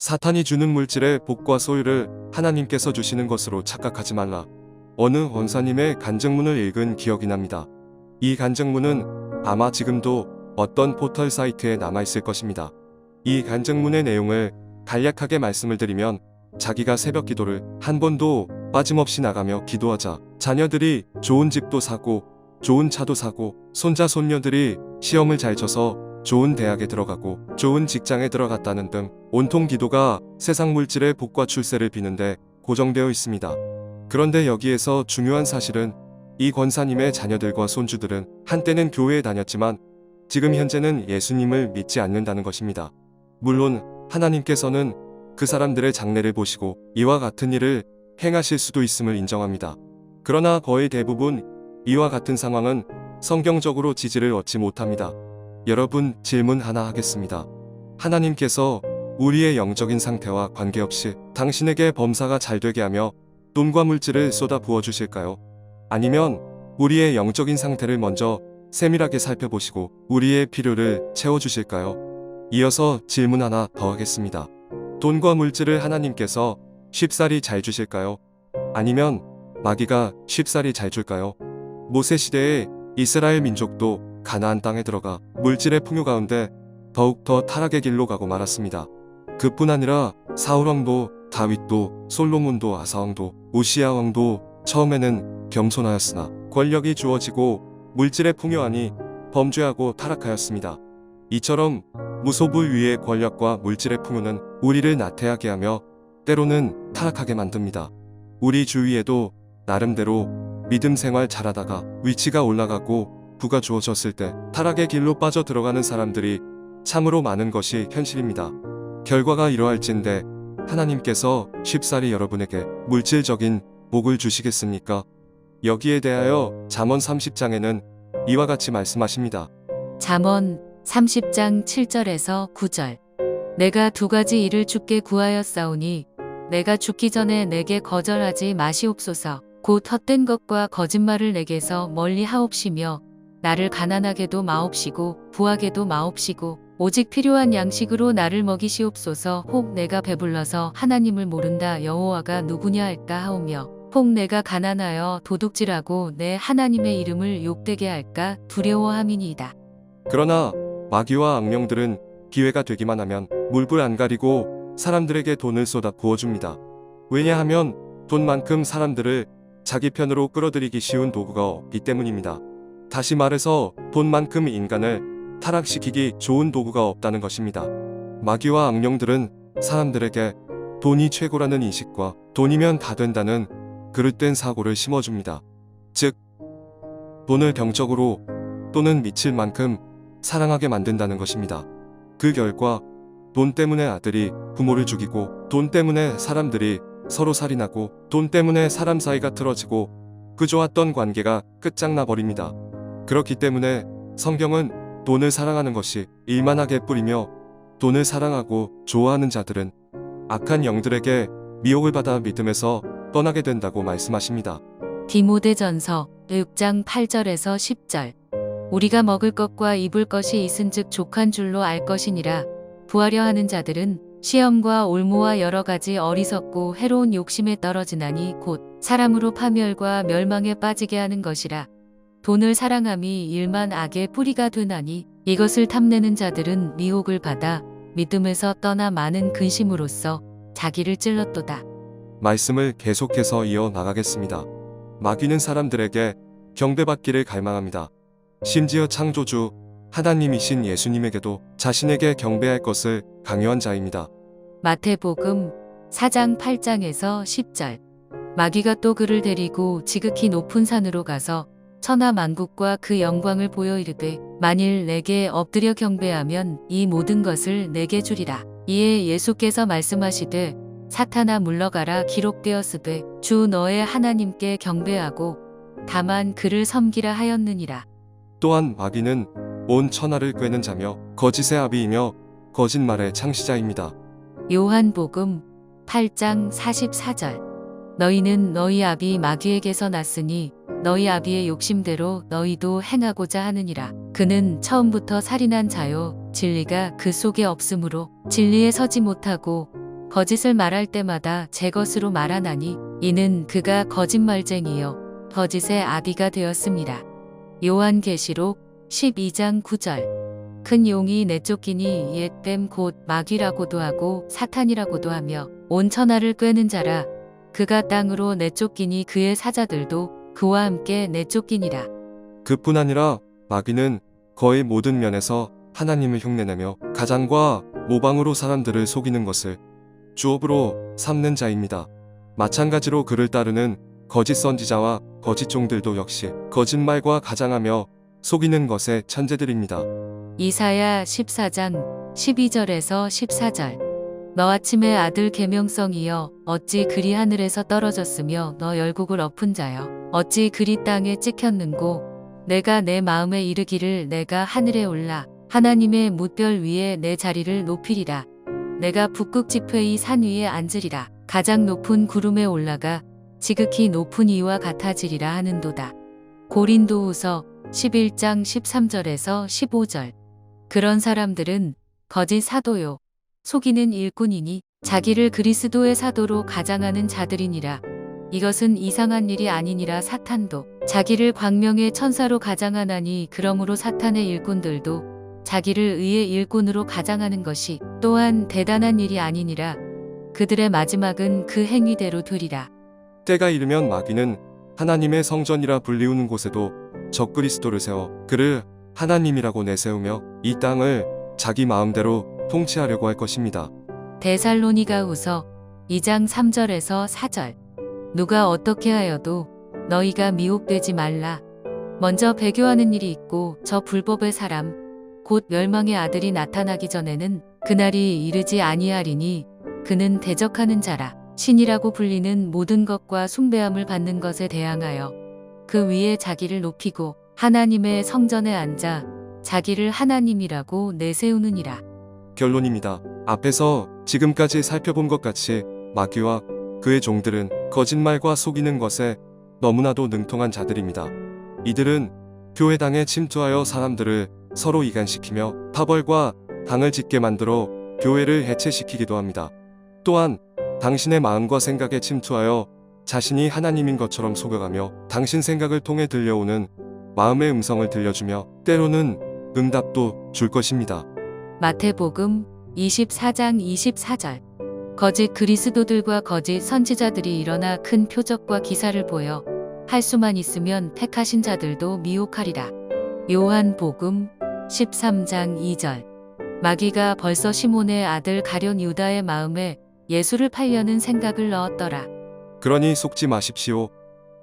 사탄이 주는 물질의 복과 소유를 하나님께서 주시는 것으로 착각하지 말라. 어느 권사님의 간증문을 읽은 기억이 납니다. 이 간증문은 아마 지금도 어떤 포털 사이트에 남아있을 것입니다. 이 간증문의 내용을 간략하게 말씀을 드리면, 자기가 새벽 기도를 한 번도 빠짐없이 나가며 기도하자 자녀들이 좋은 집도 사고 좋은 차도 사고 손자 손녀들이 시험을 잘 쳐서 좋은 대학에 들어가고 좋은 직장에 들어갔다는 등 온통 기도가 세상 물질의 복과 출세를 비는데 고정되어 있습니다. 그런데 여기에서 중요한 사실은, 이 권사님의 자녀들과 손주들은 한때는 교회에 다녔지만 지금 현재는 예수님을 믿지 않는다는 것입니다. 물론 하나님께서는 그 사람들의 장래를 보시고 이와 같은 일을 행하실 수도 있음을 인정합니다. 그러나 거의 대부분 이와 같은 상황은 성경적으로 지지를 얻지 못합니다. 여러분, 질문 하나 하겠습니다. 하나님께서 우리의 영적인 상태와 관계없이 당신에게 범사가 잘 되게 하며 돈과 물질을 쏟아 부어 주실까요? 아니면 우리의 영적인 상태를 먼저 세밀하게 살펴보시고 우리의 필요를 채워주실까요? 이어서 질문 하나 더 하겠습니다. 돈과 물질을 하나님께서 쉽사리 잘 주실까요? 아니면 마귀가 쉽사리 잘 줄까요? 모세 시대에 이스라엘 민족도 가나안 땅에 들어가 물질의 풍요 가운데 더욱더 타락의 길로 가고 말았습니다. 그뿐 아니라 사울 왕도, 다윗도, 솔로몬도, 아사 왕도, 우시야 왕도 처음에는 겸손하였으나 권력이 주어지고 물질의 풍요하니 범죄하고 타락하였습니다. 이처럼 무소부 위의 권력과 물질의 풍요는 우리를 나태하게 하며 때로는 타락하게 만듭니다. 우리 주위에도 나름대로 믿음 생활 잘하다가 위치가 올라가고 부가 주어졌을 때 타락의 길로 빠져 들어가는 사람들이 참으로 많은 것이 현실입니다. 결과가 이러할진대 하나님께서 쉽사리 여러분에게 물질적인 복을 주시겠습니까? 여기에 대하여 잠언 30장에는 이와 같이 말씀하십니다. 잠언 30장 7절에서 9절. 내가 두 가지 일을 주께 구하였사오니 내가 죽기 전에 내게 거절하지 마시옵소서. 곧 헛된 것과 거짓말을 내게서 멀리 하옵시며 나를 가난하게도 마옵시고 부하게도 마옵시고 오직 필요한 양식으로 나를 먹이시옵소서. 혹 내가 배불러서 하나님을 모른다 여호와가 누구냐 할까 하오며 혹 내가 가난하여 도둑질하고 내 하나님의 이름을 욕되게 할까 두려워함이니이다. 그러나 마귀와 악령들은 기회가 되기만 하면 물불 안 가리고 사람들에게 돈을 쏟아 부어줍니다. 왜냐하면 돈만큼 사람들을 자기 편으로 끌어들이기 쉬운 도구가 없기 때문입니다. 다시 말해서 돈만큼 인간을 타락시키기 좋은 도구가 없다는 것입니다. 마귀와 악령들은 사람들에게 돈이 최고라는 인식과 돈이면 다 된다는 그릇된 사고를 심어줍니다. 즉, 돈을 병적으로 또는 미칠 만큼 사랑하게 만든다는 것입니다. 그 결과 돈 때문에 아들이 부모를 죽이고 돈 때문에 사람들이 서로 살인하고 돈 때문에 사람 사이가 틀어지고 그 좋았던 관계가 끝장나 버립니다. 그렇기 때문에 성경은 돈을 사랑하는 것이 일만하게 뿌리며 돈을 사랑하고 좋아하는 자들은 악한 영들에게 미혹을 받아 믿음에서 떠나게 된다고 말씀하십니다. 디모데전서 6장 8절에서 10절. 우리가 먹을 것과 입을 것이 있은즉 족한 줄로 알 것이니라. 부하려 하는 자들은 시험과 올무와 여러 가지 어리석고 해로운 욕심에 떨어지나니 곧 사람으로 파멸과 멸망에 빠지게 하는 것이라. 돈을 사랑함이 일만 악의 뿌리가 되나니 이것을 탐내는 자들은 미혹을 받아 믿음에서 떠나 많은 근심으로써 자기를 찔렀도다. 말씀을 계속해서 이어나가겠습니다. 마귀는 사람들에게 경배받기를 갈망합니다. 심지어 창조주 하나님이신 예수님에게도 자신에게 경배할 것을 강요한 자입니다. 마태복음 4장 8장에서 10절. 마귀가 또 그를 데리고 지극히 높은 산으로 가서 천하 만국과 그 영광을 보여 이르되 만일 내게 엎드려 경배하면 이 모든 것을 내게 주리라. 이에 예수께서 말씀하시되 사탄아 물러가라 기록되었으되 주 너의 하나님께 경배하고 다만 그를 섬기라 하였느니라. 또한 마귀는 온 천하를 꿰는 자며 거짓의 아비이며 거짓말의 창시자입니다. 요한복음 8장 44절. 너희는 너희 아비 마귀에게서 났으니 너희 아비의 욕심대로 너희도 행하고자 하느니라. 그는 처음부터 살인한 자요 진리가 그 속에 없으므로 진리에 서지 못하고 거짓을 말할 때마다 제 것으로 말하나니 이는 그가 거짓말쟁이요 거짓의 아비가 되었습니다. 요한계시록 12장 9절. 큰 용이 내쫓기니 옛 뱀 곧 마귀라고도 하고 사탄이라고도 하며 온 천하를 꿰는 자라. 그가 땅으로 내쫓기니 그의 사자들도 그와 함께 내쫓기니라. 그뿐 아니라 마귀는 거의 모든 면에서 하나님을 흉내내며 가장과 모방으로 사람들을 속이는 것을 주업으로 삼는 자입니다. 마찬가지로 그를 따르는 거짓 선지자와 거짓 종들도 역시 거짓말과 가장하며 속이는 것의 천재들입니다. 이사야 14장 12절에서 14절. 너 아침의 아들 계명성이여 어찌 그리 하늘에서 떨어졌으며 너 열국을 엎은 자여 어찌 그리 땅에 찍혔는고 내가 내 마음에 이르기를 내가 하늘에 올라 하나님의 뭇별 위에 내 자리를 높이리라. 내가 북극 지폐의 산 위에 앉으리라. 가장 높은 구름에 올라가 지극히 높은 이와 같아지리라 하는도다. 고린도후서 11장 13절에서 15절. 그런 사람들은 거짓 사도요 속이는 일꾼이니 자기를 그리스도의 사도로 가장하는 자들이니라. 이것은 이상한 일이 아니니라. 사탄도 자기를 광명의 천사로 가장하나니 그러므로 사탄의 일꾼들도 자기를 의의 일꾼으로 가장하는 것이 또한 대단한 일이 아니니라. 그들의 마지막은 그 행위대로 되리라. 때가 이르면 마귀는 하나님의 성전이라 불리우는 곳에도 적그리스도를 세워 그를 하나님이라고 내세우며 이 땅을 자기 마음대로 통치하려고 할 것입니다. 데살로니가후서 2장 3절에서 4절. 누가 어떻게 하여도 너희가 미혹되지 말라. 먼저 배교하는 일이 있고 저 불법의 사람 곧 멸망의 아들이 나타나기 전에는 그날이 이르지 아니하리니 그는 대적하는 자라. 신이라고 불리는 모든 것과 숭배함을 받는 것에 대항하여 그 위에 자기를 높이고 하나님의 성전에 앉아 자기를 하나님이라고 내세우느니라. 결론입니다. 앞에서 지금까지 살펴본 것 같이 마귀와 그의 종들은 거짓말과 속이는 것에 너무나도 능통한 자들입니다. 이들은 교회당에 침투하여 사람들을 서로 이간시키며 파벌과 당을 짓게 만들어 교회를 해체시키기도 합니다. 또한 당신의 마음과 생각에 침투하여 자신이 하나님인 것처럼 속여가며 당신 생각을 통해 들려오는 마음의 음성을 들려주며 때로는 응답도 줄 것입니다. 마태복음 24장 24절. 거짓 그리스도들과 거짓 선지자들이 일어나 큰 표적과 기사를 보여 할 수만 있으면 택하신 자들도 미혹하리라. 요한복음 13장 2절. 마귀가 벌써 시몬의 아들 가룟 유다의 마음에 예수를 팔려는 생각을 넣었더라. 그러니 속지 마십시오.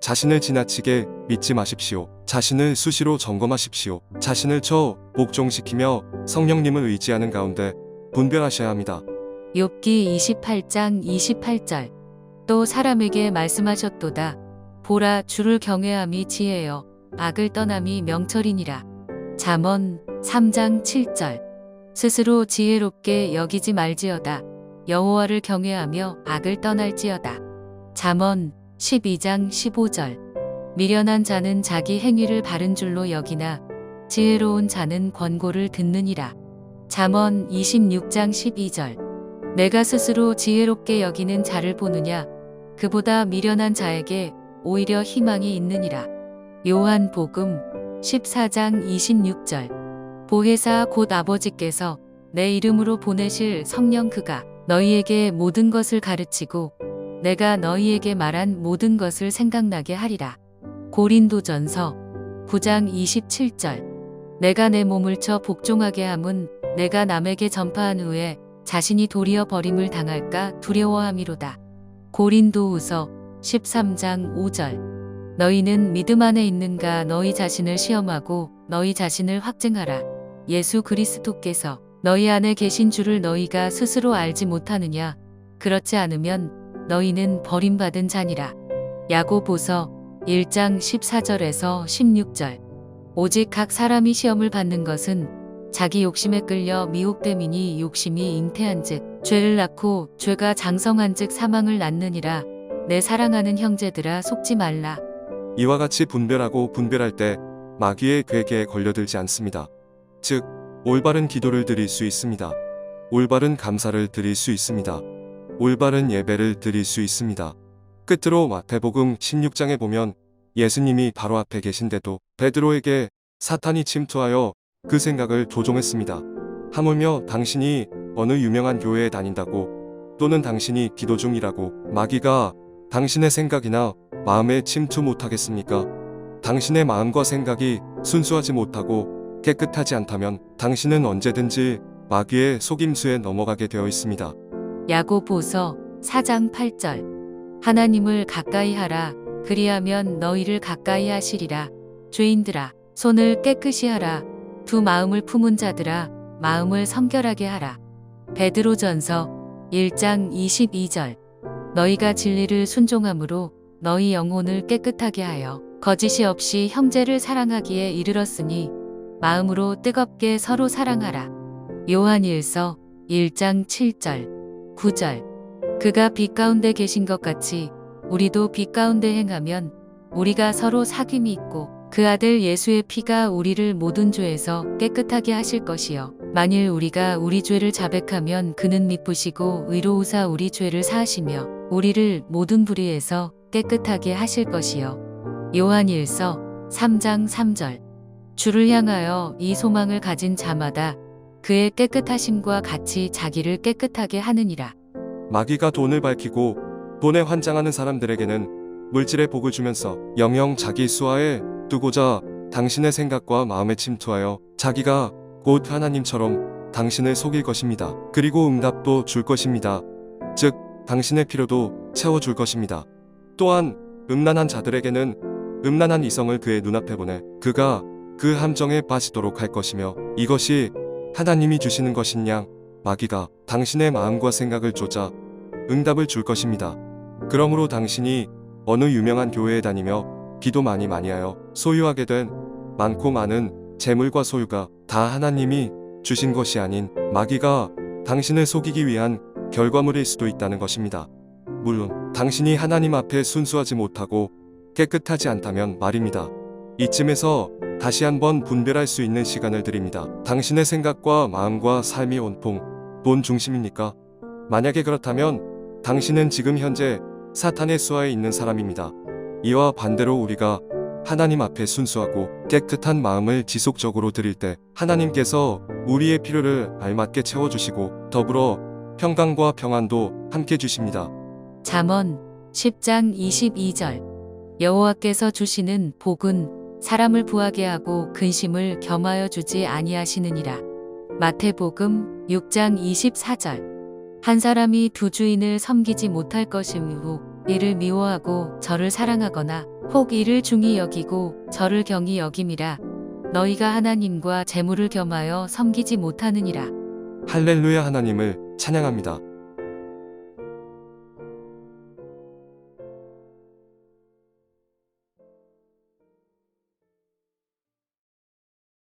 자신을 지나치게 믿지 마십시오. 자신을 수시로 점검하십시오. 자신을 복종시키며 성령님을 의지하는 가운데 분별하셔야 합니다. 욥기 28장 28절. 또 사람에게 말씀하셨도다. 보라, 주를 경외함이 지혜여 악을 떠남이 명철이니라. 잠언 3장 7절. 스스로 지혜롭게 여기지 말지어다. 여호와를 경외하며 악을 떠날지어다. 잠언 12장 15절. 미련한 자는 자기 행위를 바른 줄로 여기나 지혜로운 자는 권고를 듣느니라. 잠언 26장 12절. 내가 스스로 지혜롭게 여기는 자를 보느냐? 그보다 미련한 자에게 오히려 희망이 있느니라. 요한복음 14장 26절. 보혜사 곧 아버지께서 내 이름으로 보내실 성령 그가 너희에게 모든 것을 가르치고 내가 너희에게 말한 모든 것을 생각나게 하리라. 고린도전서 9장 27절. 내가 내 몸을 쳐 복종하게 함은 내가 남에게 전파한 후에 자신이 도리어 버림을 당할까 두려워함이로다. 고린도후서 13장 5절. 너희는 믿음 안에 있는가? 너희 자신을 시험하고 너희 자신을 확증하라. 예수 그리스도께서 너희 안에 계신 줄을 너희가 스스로 알지 못하느냐? 그렇지 않으면 너희는 버림받은 자니라. 야고보서 1장 14절에서 16절. 오직 각 사람이 시험을 받는 것은 자기 욕심에 끌려 미혹됨이니 욕심이 잉태한즉 죄를 낳고 죄가 장성한즉 사망을 낳느니라. 내 사랑하는 형제들아 속지 말라. 이와 같이 분별하고 분별할 때 마귀의 괴계에 걸려들지 않습니다. 즉 올바른 기도를 드릴 수 있습니다. 올바른 감사를 드릴 수 있습니다. 올바른 예배를 드릴 수 있습니다. 끝으로 마태복음 16장에 보면 예수님이 바로 앞에 계신데도 베드로에게 사탄이 침투하여 그 생각을 조종했습니다. 하물며 당신이 어느 유명한 교회에 다닌다고 또는 당신이 기도 중이라고 마귀가 당신의 생각이나 마음에 침투 못하겠습니까? 당신의 마음과 생각이 순수하지 못하고 깨끗하지 않다면 당신은 언제든지 마귀의 속임수에 넘어가게 되어 있습니다. 야고보서 4장 8절. 하나님을 가까이 하라. 그리하면 너희를 가까이 하시리라. 죄인들아, 손을 깨끗이 하라. 두 마음을 품은 자들아, 마음을 성결하게 하라. 베드로전서 1장 22절. 너희가 진리를 순종함으로 너희 영혼을 깨끗하게 하여 거짓이 없이 형제를 사랑하기에 이르렀으니 마음으로 뜨겁게 서로 사랑하라. 요한일서 1장 7절, 9절. 그가 빛 가운데 계신 것 같이 우리도 빛 가운데 행하면 우리가 서로 사귐이 있고 그 아들 예수의 피가 우리를 모든 죄에서 깨끗하게 하실 것이요. 만일 우리가 우리 죄를 자백하면 그는 미쁘시고 의로우사 우리 죄를 사하시며 우리를 모든 불의에서 깨끗하게 하실 것이요. 요한일서 3장 3절. 주를 향하여 이 소망을 가진 자마다 그의 깨끗하심과 같이 자기를 깨끗하게 하느니라. 마귀가 돈을 밝히고 돈에 환장하는 사람들에게는 물질의 복을 주면서 영영 자기 수하에 두고자 당신의 생각과 마음에 침투하여 자기가 곧 하나님처럼 당신을 속일 것입니다. 그리고 응답도 줄 것입니다. 즉 당신의 필요도 채워줄 것입니다. 또한 음란한 자들에게는 음란한 이성을 그의 눈앞에 보내 그가 그 함정에 빠지도록 할 것이며 이것이 하나님이 주시는 것인 양 마귀가 당신의 마음과 생각을 조자 응답을 줄 것입니다. 그러므로 당신이 어느 유명한 교회에 다니며 기도 많이 하여 소유하게 된 많고 많은 재물과 소유가 다 하나님이 주신 것이 아닌 마귀가 당신을 속이기 위한 결과물일 수도 있다는 것입니다. 물론 당신이 하나님 앞에 순수하지 못하고 깨끗하지 않다면 말입니다. 이쯤에서 다시 한번 분별할 수 있는 시간을 드립니다. 당신의 생각과 마음과 삶이 온통 돈 중심입니까? 만약에 그렇다면 당신은 지금 현재 사탄의 수하에 있는 사람입니다. 이와 반대로 우리가 하나님 앞에 순수하고 깨끗한 마음을 지속적으로 드릴 때 하나님께서 우리의 필요를 알맞게 채워주시고 더불어 평강과 평안도 함께 주십니다. 잠언 10장 22절. 여호와께서 주시는 복은 사람을 부하게 하고 근심을 겸하여 주지 아니하시느니라. 마태복음 6장 24절. 한 사람이 두 주인을 섬기지 못할 것이므로 이를 미워하고 저를 사랑하거나 혹 이를 중히 여기고 저를 경히 여김이라. 너희가 하나님과 재물을 겸하여 섬기지 못하느니라. 할렐루야. 하나님을 찬양합니다.